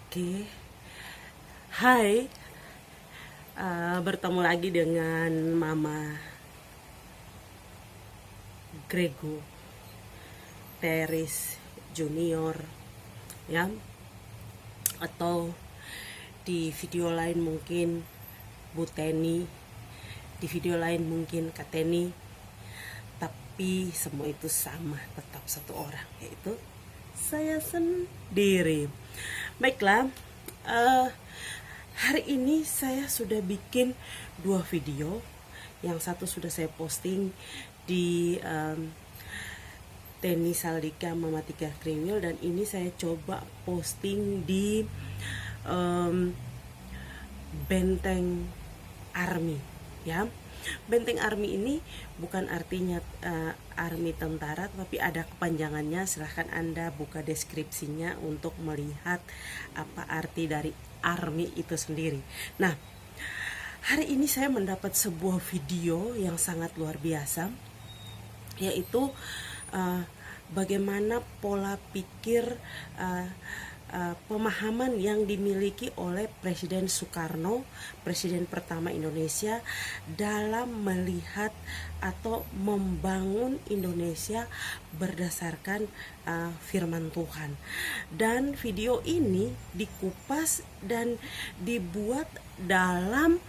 Oke, hai, bertemu lagi dengan Mama Grego Teris Junior, ya, atau di video lain mungkin Bu Teni, di video lain mungkin Kak Teni, tapi semua itu sama, tetap satu orang, yaitu saya sendiri. Baiklah, hari ini saya sudah bikin 2 video. Yang satu sudah saya posting di Teni Saldika Mama Tiga Kriwil, dan ini saya coba posting di Benteng Army, ya. Benteng Army ini bukan artinya army tentara, tapi ada kepanjangannya. Silahkan Anda buka deskripsinya untuk melihat apa arti dari army itu sendiri. Nah, hari ini saya mendapat sebuah video yang sangat luar biasa, yaitu bagaimana pola pikir pemahaman yang dimiliki oleh Presiden Soekarno, Presiden pertama Indonesia, dalam melihat atau membangun Indonesia berdasarkan firman Tuhan. Dan video ini dikupas dan dibuat dalam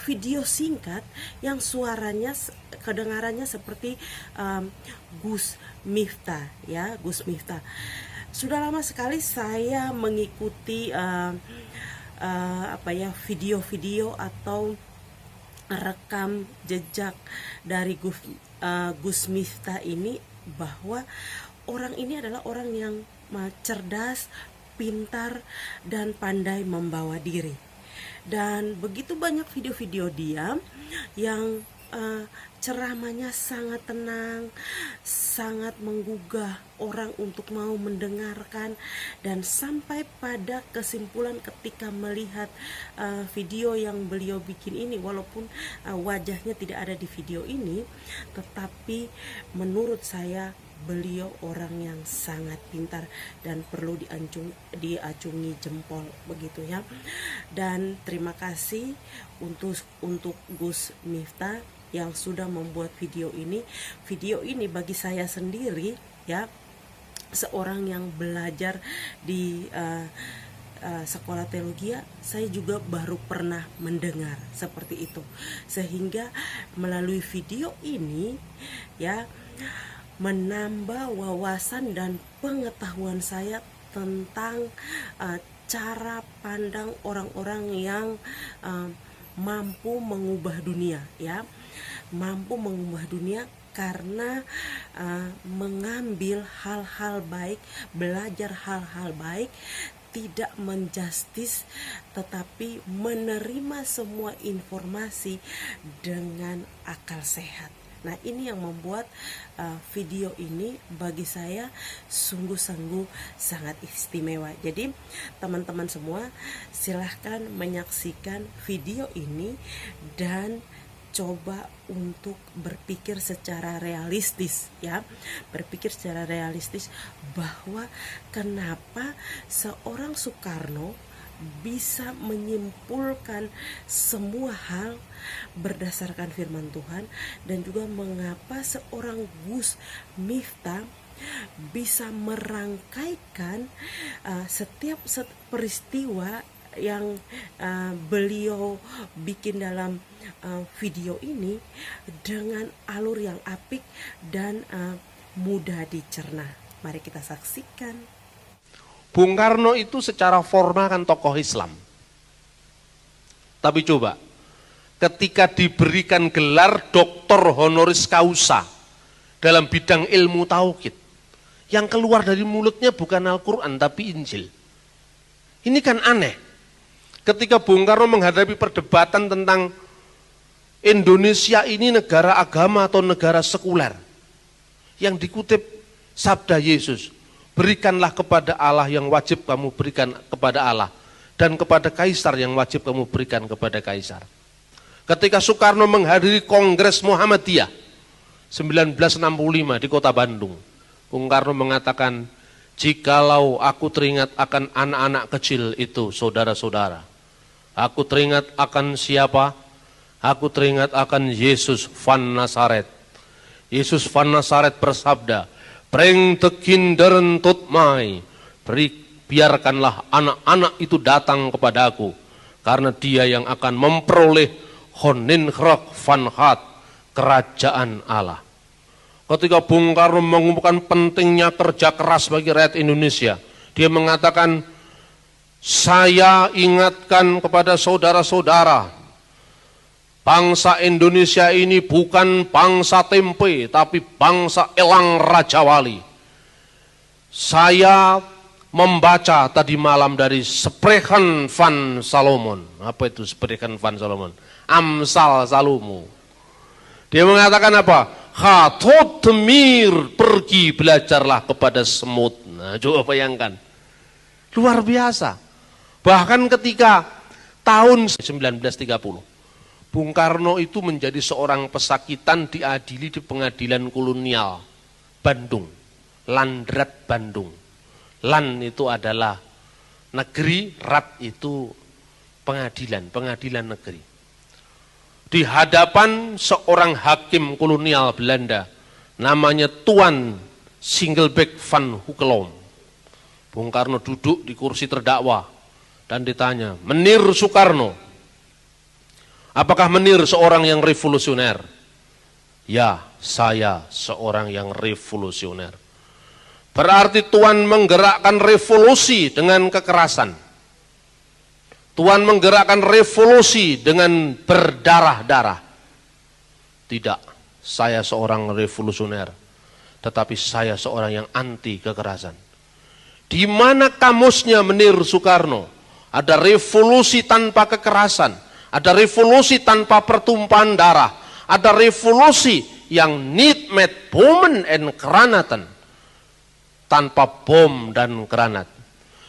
video singkat yang suaranya kedengarannya seperti Gus Miftah, ya, Gus Miftah. Sudah lama sekali saya mengikuti video-video atau rekam jejak dari Gus Miftah ini, bahwa orang ini adalah orang yang cerdas, pintar, dan pandai membawa diri. Dan begitu banyak video-video dia yang ceramahnya sangat tenang, sangat menggugah orang untuk mau mendengarkan, dan sampai pada kesimpulan ketika melihat video yang beliau bikin ini, walaupun wajahnya tidak ada di video ini, tetapi menurut saya beliau orang yang sangat pintar dan perlu diacungi jempol, begitu ya. Dan terima kasih untuk Gus Miftah yang sudah membuat video ini. Video ini bagi saya sendiri, ya, seorang yang belajar di sekolah teologi, saya juga baru pernah mendengar seperti itu. Sehingga melalui video ini, ya, menambah wawasan dan pengetahuan saya tentang cara pandang orang-orang yang mampu mengubah dunia, ya, mampu mengubah dunia karena mengambil hal-hal baik, belajar hal-hal baik, tidak menjustis, tetapi menerima semua informasi dengan akal sehat. Nah, ini yang membuat video ini bagi saya sungguh-sungguh sangat istimewa. Jadi teman-teman semua silahkan menyaksikan video ini dan coba untuk berpikir secara realistis, ya, berpikir secara realistis bahwa kenapa seorang Soekarno bisa menyimpulkan semua hal berdasarkan firman Tuhan, dan juga mengapa seorang Gus Miftah bisa merangkaikan setiap peristiwa yang beliau bikin dalam video ini dengan alur yang apik dan mudah dicerna. Mari kita saksikan. Bung Karno itu secara formal kan tokoh Islam. Tapi coba, ketika diberikan gelar doktor honoris causa dalam bidang ilmu tauhid, yang keluar dari mulutnya bukan Al-Quran tapi Injil. Ini kan aneh. Ketika Bung Karno menghadapi perdebatan tentang Indonesia ini negara agama atau negara sekuler, yang dikutip sabda Yesus, berikanlah kepada Allah yang wajib kamu berikan kepada Allah, dan kepada kaisar yang wajib kamu berikan kepada kaisar. Ketika Soekarno menghadiri Kongres Muhammadiyah 1965 di kota Bandung, Bung Karno mengatakan, Jikalau aku teringat akan anak-anak kecil itu, saudara-saudara. Aku teringat akan siapa? Aku teringat akan Yesus van Nazaret. Yesus van Nazaret bersabda, "Bring de kinderen tot mij." Biarkanlah anak-anak itu datang kepadaku, karena dia yang akan memperoleh Koninkrag van God, kerajaan Allah. Ketika Bung Karno mengumumkan pentingnya kerja keras bagi rakyat Indonesia, dia mengatakan, saya ingatkan kepada saudara-saudara, bangsa Indonesia ini bukan bangsa tempe, tapi bangsa elang Raja Wali. Saya membaca tadi malam dari Spreuken van Solomon. Apa itu Spreuken van Solomon? Amsal Salomo. Dia mengatakan apa? Ga tot de mier, pergi belajarlah kepada semut. Nah, coba bayangkan. Luar biasa. Bahkan ketika tahun 1930, Bung Karno itu menjadi seorang pesakitan diadili di pengadilan kolonial Bandung, Landrat Bandung. Lan itu adalah negeri, rat itu pengadilan negeri. Di hadapan seorang hakim kolonial Belanda, namanya Tuan Singelbeck van Hukelom. Bung Karno duduk di kursi terdakwa dan ditanya, "Menir Soekarno, apakah Menir seorang yang revolusioner?" "Ya, saya seorang yang revolusioner." Berarti Tuhan menggerakkan revolusi dengan kekerasan. Tuhan menggerakkan revolusi dengan berdarah-darah. Tidak, saya seorang revolusioner, tetapi saya seorang yang anti kekerasan. Di mana kamusnya Menir Soekarno? Ada revolusi tanpa kekerasan, ada revolusi tanpa pertumpahan darah, ada revolusi yang niet met bommen en granaten, tanpa bom dan granat.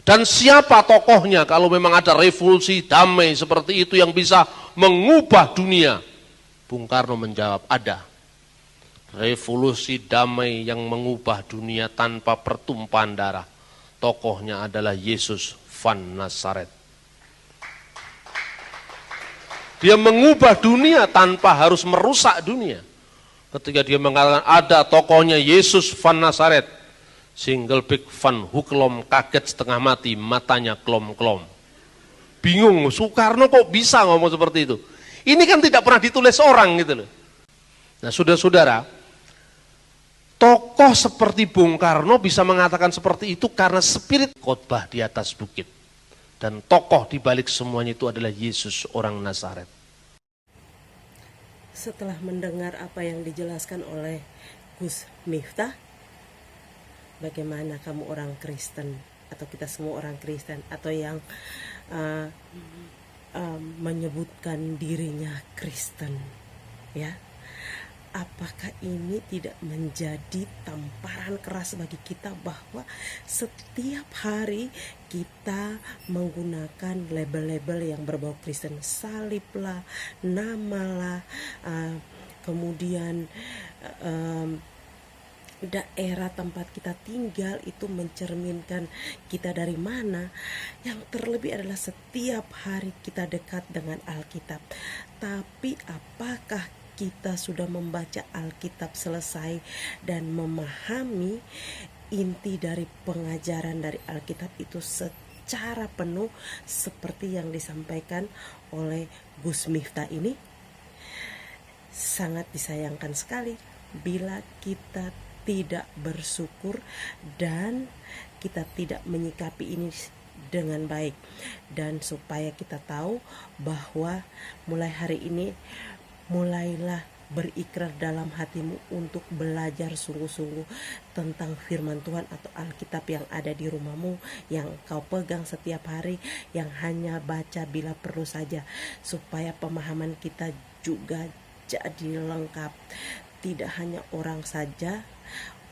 Dan siapa tokohnya kalau memang ada revolusi damai seperti itu yang bisa mengubah dunia? Bung Karno menjawab, ada. Revolusi damai yang mengubah dunia tanpa pertumpahan darah. Tokohnya adalah Yesus van Nazaret. Dia mengubah dunia tanpa harus merusak dunia. Ketika dia mengatakan ada tokohnya Yesus van Nazaret, Singelbeck van Hukelom kaget setengah mati, matanya klom-klom. Bingung, Soekarno kok bisa ngomong seperti itu? Ini kan tidak pernah ditulis orang gitu loh. Nah, saudara-saudara, tokoh seperti Bung Karno bisa mengatakan seperti itu karena spirit khotbah di atas bukit. Dan tokoh di balik semuanya itu adalah Yesus orang Nazaret. Setelah mendengar apa yang dijelaskan oleh Gus Miftah, bagaimana kamu orang Kristen, atau kita semua orang Kristen, atau yang menyebutkan dirinya Kristen, ya, apakah ini tidak menjadi tamparan keras bagi kita bahwa setiap hari kita menggunakan label-label yang berbau Kristen, salib lah, nama lah, kemudian daerah tempat kita tinggal itu mencerminkan kita dari mana. Yang terlebih adalah setiap hari kita dekat dengan Alkitab. Tapi apakah kita sudah membaca Alkitab selesai dan memahami inti dari pengajaran dari Alkitab itu secara penuh seperti yang disampaikan oleh Gus Miftah ini? Sangat disayangkan sekali bila kita tidak bersyukur dan kita tidak menyikapi ini dengan baik. Dan supaya kita tahu bahwa mulai hari ini, mulailah berikrar dalam hatimu untuk belajar sungguh-sungguh tentang firman Tuhan atau Alkitab yang ada di rumahmu, yang kau pegang setiap hari, yang hanya baca bila perlu saja, supaya pemahaman kita juga jadi lengkap. Tidak hanya orang saja,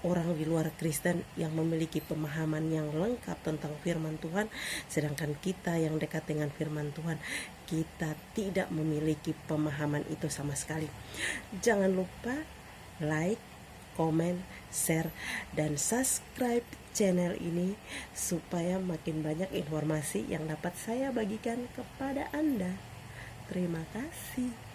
orang di luar Kristen yang memiliki pemahaman yang lengkap tentang firman Tuhan, sedangkan kita yang dekat dengan firman Tuhan, kita tidak memiliki pemahaman itu sama sekali. Jangan lupa like, komen, share, dan subscribe channel ini supaya makin banyak informasi yang dapat saya bagikan kepada Anda. Terima kasih.